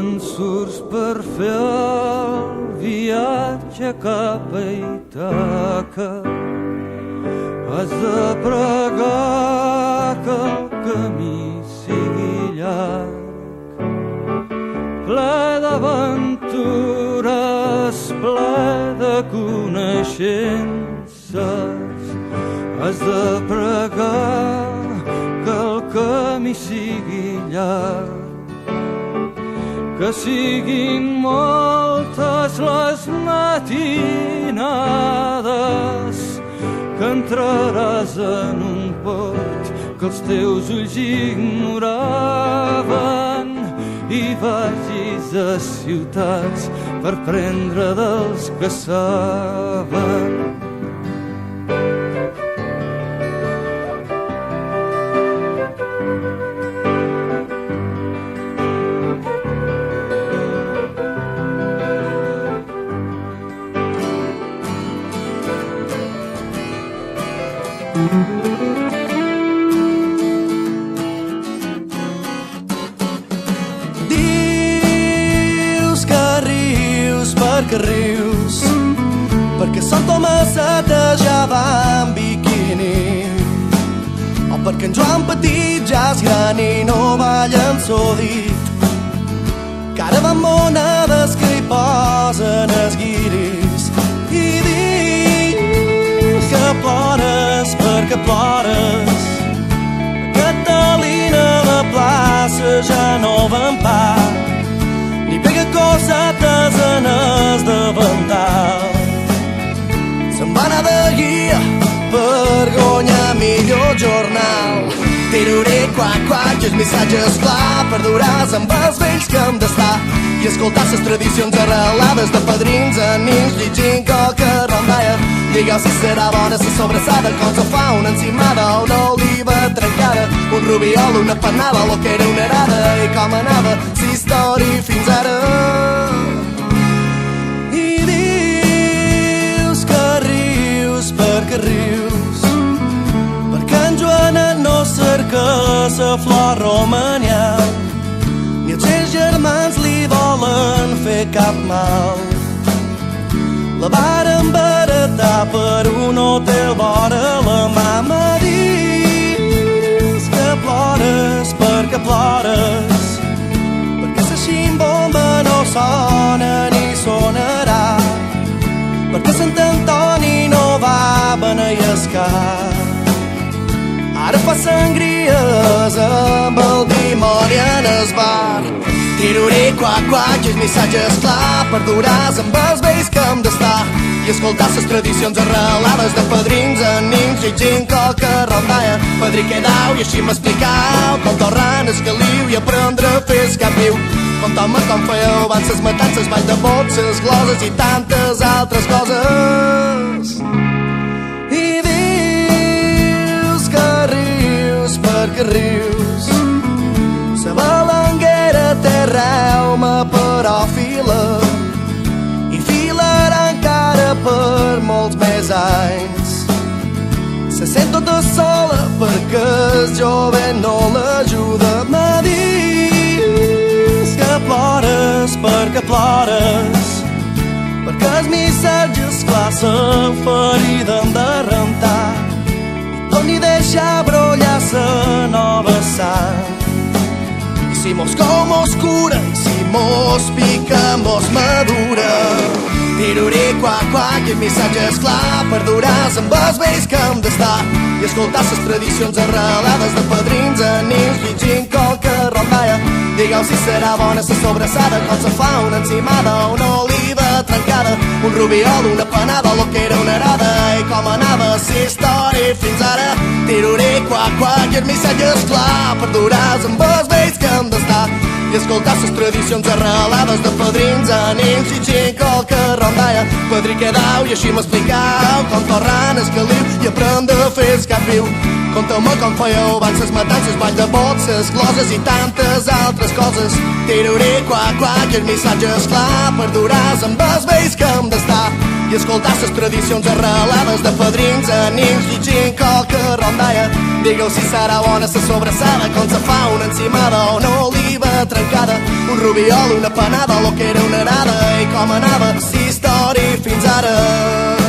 te'n surts per fer el viatge cap a Ítaca. Has de pregar que el camí sigui llarg, ple d'aventures, ple de coneixences. Has de pregar que el camí sigui llarg, que siguin moltes les matinades, que entraràs en un port que els teus ulls ignoraven i vagis a ciutats per prendre dels que saben. Dius que rius perquè rius, perquè Santa Tomaseta ja va en biquini, o perquè en Joan Petit ja és gran i no balla en sodit, que ara van monades que hi posen els guiris. I dius que plores perquè plores, Catalina la plaça ja no van pa, ni pega cosetes en el davantal. Se'n va anar de guia per guanyar millor jornal. Tiruré, quac, quac, i els missatges clar, perduràs amb els vells que hem d'estar i escoltar les tradicions arrelades de padrins, amics, llegint coca, rondalla. Digueu si serà bona la sobrassada, com se fa una encimada o una oliva trencada, un rubiol, una panada, lo que era una arada i com anava la història fins ara. I dius que rius perquè rius, perquè en Joanet no cerca la flor romanià, ni els seus germans li volen fer cap mal. La varen baratar per un hotel vora la mama. Dius que plores perquè plores, perquè la ximbomba no sona ni sonarà, perquè Sant Antoni no va beneiescar. Ara fa sangries amb el dimoni en el bar. Tiruré, quac, quac, i els missatges clar, perduràs amb els vells que hem d'estar i escoltar les tradicions arrelades de padrins, amics, llegint coca, rondalla. Padrí quedau i així m'explicau com torran el caliu i aprendre a fer el cap viu. Contau-me com fèieu abans les matances, ball de bots, les gloses i tantes altres coses. I dius que rius perquè rius, sa balanguera té reuma però fila, i filarà encara per molts més anys. Se sent tota sola perquè el jove no l'ajuda. Me dius que plores perquè plores, perquè els missatges clar la ferida hem de rentar i torni a deixar brollar la nova sang. Si mos cou, mos cura, i si mos pica, mos madura. Tiruré, quac, quac, i el missatge és clar, perduràs amb els vells que hem d'estar i escoltar les tradicions arrelades de padrins, amics, llegint coca, rondalla. Digueu si serà bona la sobrassada, com se fa una encimada o una oliva trencada, un rubiol, una panada, lo que era una arada i com anava la història fins ara. Tiruré, quac, quac, i el missatge és clar, perduràs amb els vells que hem d'estar i escoltar les tradicions arrelades de padrins, amics, llegint coca, rondalla. Padrí quedau i així m'explicau com torran el caliu i aprendre a fer el cap viu. Conteu-me com fèieu abans les matances, ball de bots, les gloses i tantes altres coses. Tiruré, quac, quac, i el missatge és clar, perduràs amb els vells que hem d'estar i escoltar les tradicions arrelades de padrins, amics, llegint coca, rondalla. Digueu si serà bona la sobrassada, com se fa una encimada o una oliva trencada. trencada, un rubiol, una panada, lo que era una arada, i com anava la història fins ara.